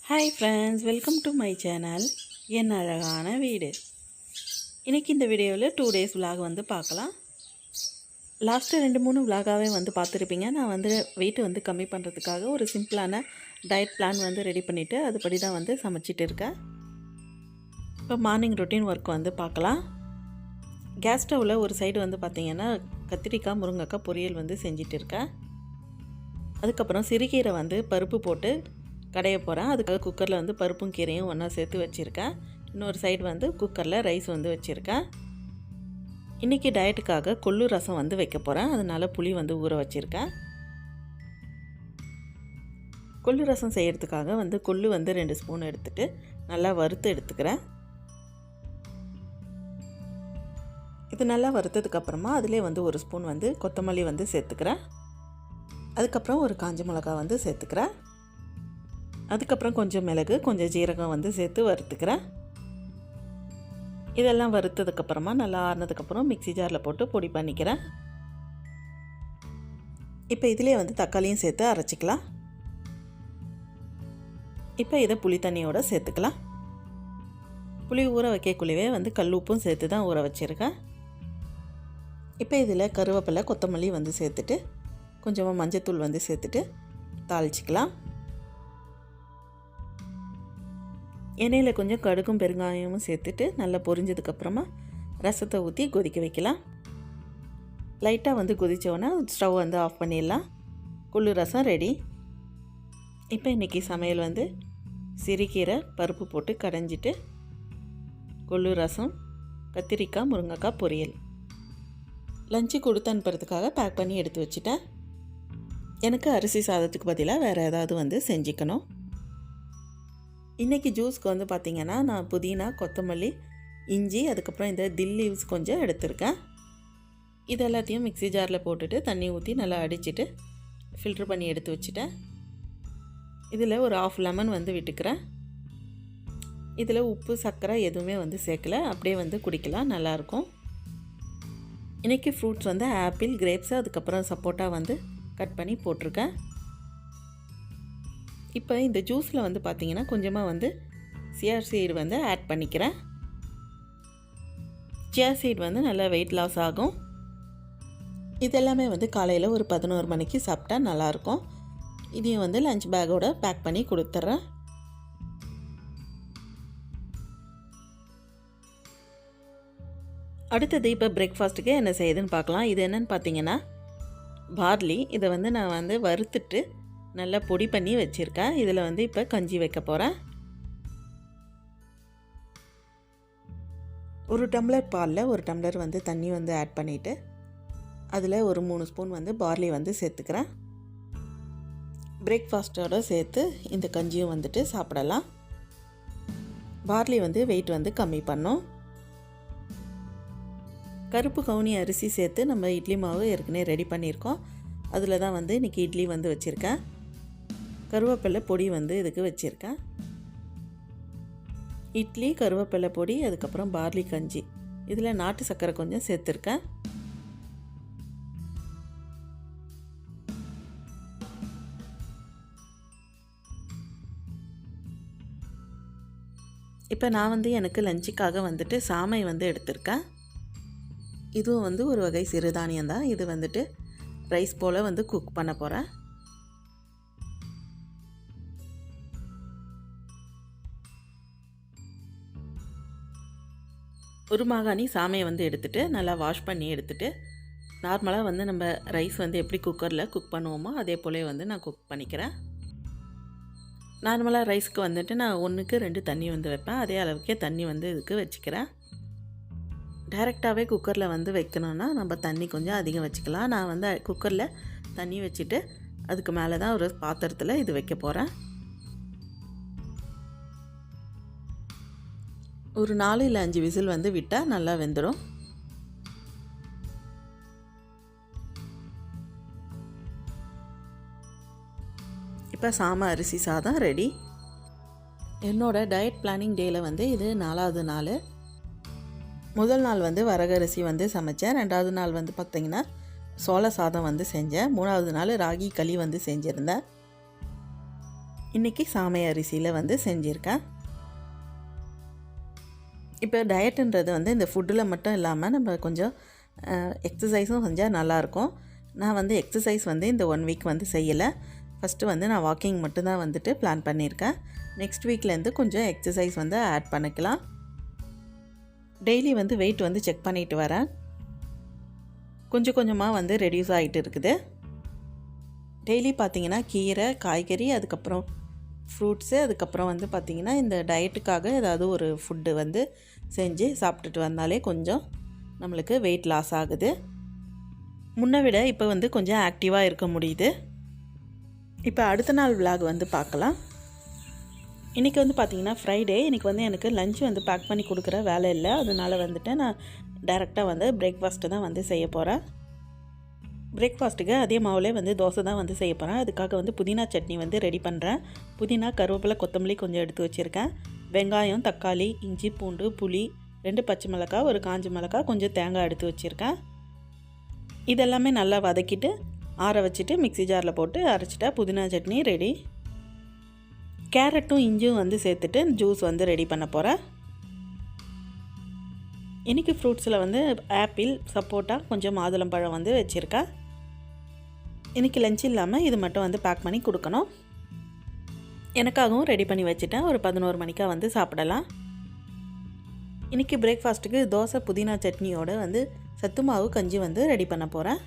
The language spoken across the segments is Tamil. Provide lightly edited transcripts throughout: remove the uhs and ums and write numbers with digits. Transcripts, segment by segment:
Hi friends, welcome to my channel. என் அழகான வீடு. இன்றைக்கி இந்த வீடியோவில் 2 days vlog வந்து பார்க்கலாம். லாஸ்ட்டு 2-3 vlogகாகவே வந்து பார்த்துருப்பீங்க. நான் வந்து வெயிட் வந்து கம்மி பண்ணுறதுக்காக ஒரு சிம்பிளான டயட் பிளான் வந்து ரெடி பண்ணிவிட்டு அதுபடி தான் வந்து சமைச்சிட்டு இருக்கேன். இப்போ மார்னிங் ரொட்டீன் ஒர்க் வந்து பார்க்கலாம். கேஸ் ஸ்டவ்வில் ஒரு சைடு வந்து பார்த்திங்கன்னா கத்திரிக்காய் முருங்கைக்காய் பொரியல் வந்து செஞ்சிட்டு இருக்கேன். அதுக்கப்புறம் சிறுகீரை வந்து பருப்பு போட்டு கடைய போகிறேன். அதுக்காக குக்கரில் வந்து பருப்பும் கீரையும் ஒன்றா சேர்த்து வச்சுருக்கேன். இன்னொரு சைடு வந்து குக்கரில் ரைஸ் வந்து வச்சுருக்கேன். இன்றைக்கி டயட்டுக்காக கொள்ளு ரசம் வந்து வைக்க போகிறேன். அதனால் புளி வந்து ஊற வச்சுருக்கேன். கொள்ளு ரசம் செய்கிறதுக்காக வந்து கொள்ளு வந்து 2 ஸ்பூன் எடுத்துகிட்டு நல்லா வறுத்து எடுத்துக்கிறேன். இது நல்லா வறுத்ததுக்கப்புறமா அதிலே வந்து 1 ஸ்பூன் வந்து கொத்தமல்லி வந்து சேர்த்துக்கிறேன். அதுக்கப்புறம் ஒரு காஞ்ச மிளகா வந்து சேர்த்துக்கிறேன். அதுக்கப்புறம் கொஞ்சம் மிளகு, கொஞ்சம் ஜீரகம் வந்து சேர்த்து வறுத்துக்கிறேன். இதெல்லாம் வறுத்ததுக்கப்புறமா நல்லா ஆறினதுக்கப்புறம் மிக்ஸி ஜாரில் போட்டு பொடி பண்ணிக்கிறேன். இப்போ இதிலே வந்து தக்காளியும் சேர்த்து அரைச்சிக்கலாம். இப்போ இதை புளி தண்ணியோடு சேர்த்துக்கலாம். புளி ஊற வைக்கக்குள்ளவே வந்து கல் உப்பும் சேர்த்து தான் ஊற வச்சுருக்கேன். இப்போ இதில் கருவேப்பிலை கொத்தமல்லி வந்து சேர்த்துட்டு கொஞ்சமாக மஞ்சத்தூள் வந்து சேர்த்துட்டு தாளிச்சிக்கலாம். எண்ணெயில் கொஞ்சம் கடுகும் பெருங்காயமும் சேர்த்துட்டு நல்லா பொரிஞ்சதுக்கப்புறமா ரசத்தை ஊற்றி கொதிக்க வைக்கலாம். லைட்டாக வந்து கொதித்தோன்னா ஸ்டவ் வந்து ஆஃப் பண்ணிடலாம். கொள்ளு ரசம் ரெடி. இப்போ இன்றைக்கி சமையல் வந்து சிறுகீரை பருப்பு போட்டு கடைஞ்சிட்டு கொள்ளு ரசம், கத்திரிக்காய் முருங்கைக்காய் பொரியல். லஞ்சு கொடுத்து அனுப்புறதுக்காக பேக் பண்ணி எடுத்து வச்சுட்டேன். எனக்கு அரிசி சாதத்துக்கு பதிலாக வேறு ஏதாவது வந்து செஞ்சுக்கணும். இன்றைக்கி ஜூஸ்க்கு வந்து பார்த்திங்கன்னா நான் புதினா, கொத்தமல்லி, இஞ்சி, அதுக்கப்புறம் இந்த தில் லீவ்ஸ் கொஞ்சம் எடுத்திருக்கேன். இது எல்லாத்தையும் மிக்ஸி ஜாரில் போட்டுட்டு தண்ணி ஊற்றி நல்லா அடிச்சுட்டு ஃபில்ட்ரு பண்ணி எடுத்து வச்சுட்டேன். இதில் ஒரு 1/2 லெமன் வந்து விட்டுக்கிறேன். இதில் உப்பு சர்க்கரை எதுவுமே வந்து சேர்க்கலை, அப்படியே வந்து குடிக்கலாம், நல்லாயிருக்கும். இன்றைக்கி ஃப்ரூட்ஸ் வந்து ஆப்பிள், கிரேப்ஸு, அதுக்கப்புறம் சப்போட்டா வந்து கட் பண்ணி போட்டிருக்கேன். இப்போ இந்த ஜூஸில் வந்து பார்த்திங்கன்னா கொஞ்சமாக வந்து சியா சீடு வந்து ஆட் பண்ணிக்கிறேன். சியா சீடு வந்து நல்லா வெயிட் லாஸ் ஆகும். இதெல்லாமே வந்து காலையில் ஒரு 11 மணிக்கு சாப்பிட்டா நல்லாயிருக்கும். இதையும் வந்து லஞ்ச் பேக்கோடு பேக் பண்ணி கொடுத்துட்றேன். அடுத்தது இப்போ பிரேக்ஃபாஸ்ட்டுக்கு என்ன செய்யுதுன்னு பார்க்கலாம். இது என்னென்னு பார்த்தீங்கன்னா பார்லி. இதை வந்து நான் வந்து வறுத்துட்டு நல்லா பொடி பண்ணி வச்சுருக்கேன். இதில் வந்து இப்போ கஞ்சி வைக்க போகிறேன். 1 டம்ளர் பாலில் 1 டம்ளர் வந்து தண்ணி வந்து ஆட் பண்ணிவிட்டு அதில் ஒரு 3 ஸ்பூன் வந்து பார்லி வந்து சேர்த்துக்கிறேன். பிரேக்ஃபாஸ்ட்டோடு சேர்த்து இந்த கஞ்சியும் வந்துட்டு சாப்பிடலாம். பார்லி வந்து வெயிட் வந்து கம்மி பண்ணும். கருப்பு கவுனி அரிசி சேர்த்து நம்ம இட்லி மாவு ஏற்கனவே ரெடி பண்ணியிருக்கோம். அதில் தான் வந்து இன்றைக்கி இட்லி வந்து வச்சுருக்கேன். கருவேப்பிலை பொடி வந்து இதுக்கு வச்சுருக்கேன். இட்லி, கருவேப்பிலை பொடி, அதுக்கப்புறம் பார்லி கஞ்சி. இதில் நாட்டு சர்க்கரை கொஞ்சம் சேர்த்துருக்கேன். இப்போ நான் வந்து எனக்கு லஞ்சுக்காக வந்துட்டு சாமை வந்து எடுத்திருக்கேன். இதுவும் வந்து ஒரு வகை சிறுதானியம் தான். இது வந்துட்டு ரைஸ் போல் வந்து குக் பண்ண போகிறேன். ஒரு மாகாணி சாமையை வந்து எடுத்துகிட்டு நல்லா வாஷ் பண்ணி எடுத்துகிட்டு நார்மலாக வந்து நம்ம ரைஸ் வந்து எப்படி குக்கரில் குக் பண்ணுவோமோ அதே போலே வந்து நான் குக் பண்ணிக்கிறேன். நார்மலாக ரைஸ்க்கு வந்துட்டு நான் 1க்கு 2 தண்ணி வந்து வைப்பேன். அதே அளவுக்கே தண்ணி வந்து இதுக்கு வச்சுக்கிறேன். டைரெக்டாகவே குக்கரில் வந்து வைக்கணுன்னா நம்ம தண்ணி கொஞ்சம் அதிகம் வச்சுக்கலாம். நான் வந்து குக்கரில் தண்ணி வச்சுட்டு அதுக்கு மேலே தான் ஒரு பாத்திரத்தில் இது வைக்க போகிறேன். ஒரு 4 இல்லை 5 விசில் வந்து விட்டால் நல்லா வெந்துடும். இப்போ சாமை அரிசி சாதம் ரெடி. என்னோடய டயட் பிளானிங் டேயில் வந்து இது 4வது நாள். முதல் நாள் வந்து வரகரிசி வந்து சமைச்சேன். 2வது நாள் வந்து பார்த்திங்கன்னா சோள சாதம் வந்து செஞ்சேன். 3வது நாள் ராகி களி வந்து செஞ்சுருந்தேன். இன்றைக்கி சாமை அரிசியில் வந்து செஞ்சுருக்கேன். இப்போ டயட்டுன்றது வந்து இந்த ஃபுட்டில் மட்டும் இல்லாமல் நம்ம கொஞ்சம் எக்ஸசைஸும் செஞ்சால் நல்லாயிருக்கும். நான் வந்து எக்ஸசைஸ் வந்து இந்த 1 வீக் வந்து செய்யலை. ஃபஸ்ட்டு வந்து நான் வாக்கிங் மட்டும்தான் வந்துட்டு பிளான் பண்ணியிருக்கேன். நெக்ஸ்ட் வீக்லேருந்து கொஞ்சம் எக்ஸசைஸ் வந்து ஆட் பண்ணிக்கலாம். டெய்லி வந்து வெயிட் வந்து செக் பண்ணிட்டு வரேன். கொஞ்சம் கொஞ்சமாக வந்து ரெடியூஸ் ஆகிட்டு இருக்குது. டெய்லி பார்த்திங்கன்னா கீரை, காய்கறி, அதுக்கப்புறம் ஃப்ரூட்ஸு, அதுக்கப்புறம் வந்து பார்த்திங்கன்னா இந்த டயட்டுக்காக ஏதாவது ஒரு ஃபுட்டு வந்து செஞ்சு சாப்பிட்டுட்டு வந்தாலே கொஞ்சம் நம்மளுக்கு வெயிட் லாஸ் ஆகுது. முன்னை விட இப்போ வந்து கொஞ்சம் ஆக்டிவாக இருக்க முடியுது. இப்போ அடுத்த நாள் விலாக் வந்து பார்க்கலாம். இன்றைக்கி வந்து பார்த்திங்கன்னா ஃப்ரைடே. இன்றைக்கி வந்து எனக்கு லஞ்ச் வந்து பேக் பண்ணி கொடுக்குற வேலை இல்லை. அதனால் வந்துட்டு நான் டைரெக்டாக வந்து பிரேக்ஃபாஸ்ட்டு தான் வந்து செய்ய போகிறேன். பிரேக்ஃபாஸ்ட்டுக்கு அதே மாவுலே வந்து தோசை தான் வந்து செய்ய போகிறேன். அதுக்காக வந்து புதினா சட்னி வந்து ரெடி பண்ணுறேன். புதினா, கருவேப்பிலை, கொத்தமல்லி கொஞ்சம் எடுத்து வச்சுருக்கேன். வெங்காயம், தக்காளி, இஞ்சி, பூண்டு, புளி, 2 பச்சை மிளகாய், ஒரு காஞ்ச மிளகாய், கொஞ்சம் தேங்காய் எடுத்து வச்சுருக்கேன். இதெல்லாமே நல்லா வதக்கிட்டு ஆற வச்சுட்டு மிக்ஸி ஜாரில் போட்டு அரைச்சிட்டா புதினா சட்னி ரெடி. கேரட்டும் இஞ்சியும் வந்து சேர்த்துட்டு ஜூஸ் வந்து ரெடி பண்ண போகிறேன். இன்றைக்கி ஃப்ரூட்ஸில் வந்து ஆப்பிள், சப்போட்டா, கொஞ்சம் மாதுளம்பழம் வந்து வச்சுருக்கேன். இன்றைக்கி லஞ்ச் இல்லாமல் இது மட்டும் வந்து பேக் பண்ணி கொடுக்கணும். எனக்காகவும் ரெடி பண்ணி வச்சுட்டேன். ஒரு 11 மணிக்காக வந்து சாப்பிடலாம். இன்றைக்கி பிரேக்ஃபாஸ்ட்டுக்கு தோசை, புதினா சட்னியோடு வந்து சத்து மாவு கஞ்சி வந்து ரெடி பண்ண போகிறேன்.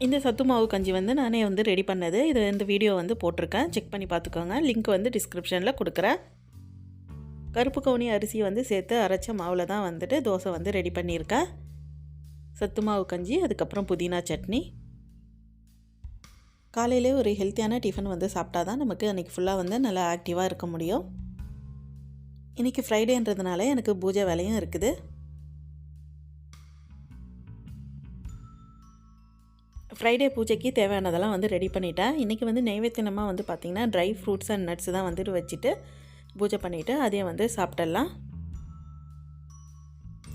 இந்த சத்து மாவு கஞ்சி வந்து நானே வந்து ரெடி பண்ணது. இது இந்த வீடியோ வந்து போட்டிருக்கேன், செக் பண்ணி பார்த்துக்கோங்க. லிங்க் வந்து டிஸ்கிரிப்ஷனில் கொடுக்குறேன். கருப்பு கவுனி அரிசி வந்து சேர்த்து அரைச்ச மாவில் தான் வந்துட்டு தோசை வந்து ரெடி பண்ணியிருக்கேன். சத்து மாவு கஞ்சி, அதுக்கப்புறம் புதினா சட்னி. காலையிலே ஒரு ஹெல்த்தியான டிஃபன் வந்து சாப்பிட்டா தான் நமக்கு அன்றைக்கி ஃபுல்லாக வந்து நல்லா ஆக்டிவாக இருக்க முடியும். இன்றைக்கி ஃப்ரைடேன்றதுனால எனக்கு பூஜை வேலையும் இருக்குது. ஃப்ரைடே பூஜைக்கு தேவையானதெல்லாம் வந்து ரெடி பண்ணிட்டேன். இன்றைக்கி வந்து நைவேத்தியமாக வந்து பார்த்திங்கன்னா ட்ரை ஃப்ரூட்ஸ் அண்ட் நட்ஸ் தான் வந்துட்டு வச்சுட்டு பூஜை பண்ணிவிட்டு அதையும் வந்து சாப்பிட்டுடலாம்.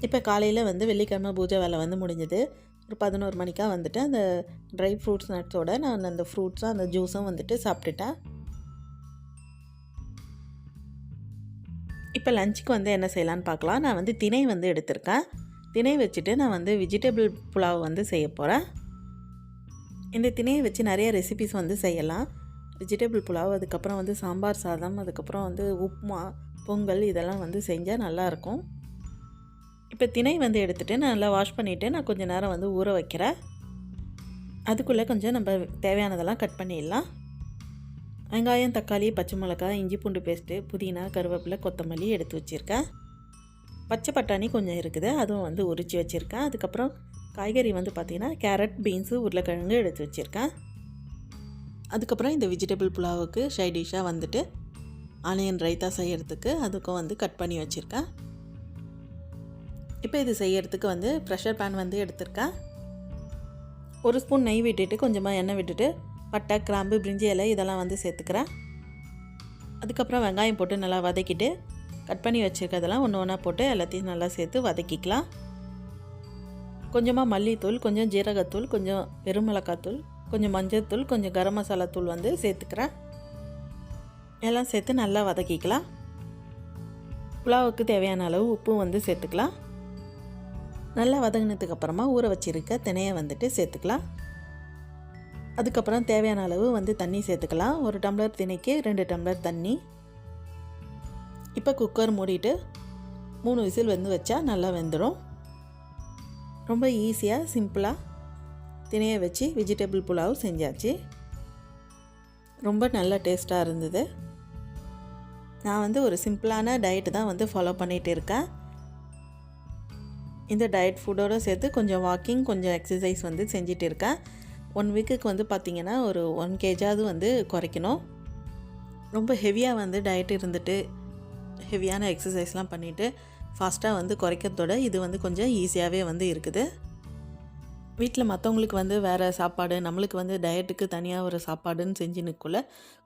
இப்போ காலையில் வந்து வெள்ளிக்கிழமை பூஜை வேலை வந்து முடிஞ்சது. ஒரு 11 மணிக்காக வந்துட்டு அந்த ட்ரை ஃப்ரூட்ஸ் நட்ஸோடு நான் அந்த ஃப்ரூட்ஸும் அந்த ஜூஸும் வந்துட்டு சாப்பிட்டுட்டேன். இப்போ லஞ்சுக்கு வந்து என்ன செய்யலான்னு பார்க்கலாம். நான் வந்து திணை வந்து எடுத்திருக்கேன். திணை வச்சுட்டு நான் வந்து வெஜிடபிள் புலாவ் வந்து செய்ய போகிறேன். இந்த திணையை வச்சு நிறைய ரெசிபிஸ் வந்து செய்யலாம். வெஜிடபிள் புலாவ், அதுக்கப்புறம் வந்து சாம்பார் சாதம், அதுக்கப்புறம் வந்து உப்புமா, பொங்கல், இதெல்லாம் வந்து செஞ்சால் நல்லாயிருக்கும். இப்போ திணை வந்து எடுத்துகிட்டு நான் நல்லா வாஷ் பண்ணிவிட்டு நான் கொஞ்சம் நேரம் வந்து ஊற வைக்கிறேன். அதுக்குள்ளே கொஞ்சம் நம்ம தேவையானதெல்லாம் கட் பண்ணிடலாம். வெங்காயம், தக்காளி, பச்சை மிளகாய், இஞ்சி பூண்டு பேஸ்ட்டு, புதினா, கருவேப்பிலை, கொத்தமல்லி எடுத்து வச்சுருக்கேன். பச்சை பட்டாணி கொஞ்சம் இருக்குது, அதுவும் வந்து உரித்து வச்சுருக்கேன். அதுக்கப்புறம் காய்கறி வந்து பார்த்திங்கன்னா கேரட், பீன்ஸு, உருளைக்கிழங்கு எடுத்து வச்சுருக்கேன். அதுக்கப்புறம் இந்த வெஜிடபிள் புலாவுக்கு சைடிஷாக வந்துட்டு ஆனியன் ரைத்தா செய்கிறதுக்கு அதுக்கும் வந்து கட் பண்ணி வச்சுருக்கேன். இப்போ இது செய்கிறதுக்கு வந்து ப்ரெஷர் பேன் வந்து எடுத்திருக்கேன். 1 ஸ்பூன் நெய் விட்டுட்டு கொஞ்சமாக எண்ணெய் விட்டுட்டு பட்டை, கிராம்பு, பிரிஞ்சி இலை இதெல்லாம் வந்து சேர்த்துக்கிறேன். அதுக்கப்புறம் வெங்காயம் போட்டு நல்லா வதக்கிட்டு கட் பண்ணி வச்சுருக்கிறதெல்லாம் ஒன்று ஒன்றா போட்டு எல்லாத்தையும் நல்லா சேர்த்து வதக்கிக்கலாம். கொஞ்சமாக மல்லித்தூள், கொஞ்சம் ஜீரகத்தூள், கொஞ்சம் பெருமிளகாத்தூள், கொஞ்சம் மஞ்சள்தூள், கொஞ்சம் கரம் மசாலா தூள் வந்து சேர்த்துக்கிறேன். எல்லாம் சேர்த்து நல்லா வதக்கிக்கலாம். புலாவுக்கு தேவையான அளவு உப்பு வந்து சேர்த்துக்கலாம். நல்லா வதங்கினதுக்கப்புறமா ஊற வச்சுருக்க திணையை வந்துட்டு சேர்த்துக்கலாம். அதுக்கப்புறம் தேவையான அளவு வந்து தண்ணி சேர்த்துக்கலாம். 1 டம்ளர் திணைக்கு 2 டம்ளர் தண்ணி. இப்போ குக்கர் மூடிட்டு 3 விசில் வந்து வச்சா நல்லா வெந்துடும். ரொம்ப ஈஸியாக சிம்பிளாக திணையை வச்சு வெஜிடபிள் புலாவ் செஞ்சாச்சு. ரொம்ப நல்ல டேஸ்ட்டாக இருந்தது. நான் வந்து ஒரு சிம்பிளான டயட்டு தான் வந்து ஃபாலோ பண்ணிகிட்டு இருக்கேன். இந்த டயட் ஃபுட்டோடு சேர்த்து கொஞ்சம் வாக்கிங், கொஞ்சம் எக்ஸசைஸ் வந்து செஞ்சுட்டு இருக்கேன். 1 வீக்குக்கு வந்து பார்த்திங்கன்னா ஒரு 1 kg வந்து குறைக்கணும். ரொம்ப ஹெவியாக வந்து டயட் இருந்துட்டு ஹெவியான எக்ஸசைஸ்லாம் பண்ணிவிட்டு ஃபாஸ்ட்டாக வந்து குறைக்கிறதோட இது வந்து கொஞ்சம் ஈஸியாகவே வந்து இருக்குது. வீட்டில் மற்றவங்களுக்கு வந்து வேறு சாப்பாடு, நம்மளுக்கு வந்து டயட்டுக்கு தனியாக ஒரு சாப்பாடுன்னு செஞ்சுனுக்குள்ளே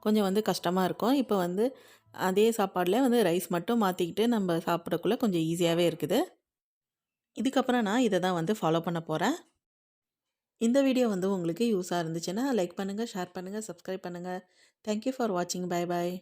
கொஞ்சம் வந்து கஷ்டமாக இருக்கும். இப்போ வந்து அதே சாப்பாடில் வந்து ரைஸ் மட்டும் மாற்றிக்கிட்டு நம்ம சாப்பிட்றக்குள்ளே கொஞ்சம் ஈஸியாகவே இருக்குது. இதுக்கப்புறம் நான் இதை தான் வந்து ஃபாலோ பண்ண போகிறேன். இந்த வீடியோ வந்து உங்களுக்கு யூஸாக இருந்துச்சுன்னா லைக் பண்ணுங்கள், ஷேர் பண்ணுங்கள், சப்ஸ்கிரைப் பண்ணுங்கள். தேங்க்யூ ஃபார் வாட்சிங். Bye bye.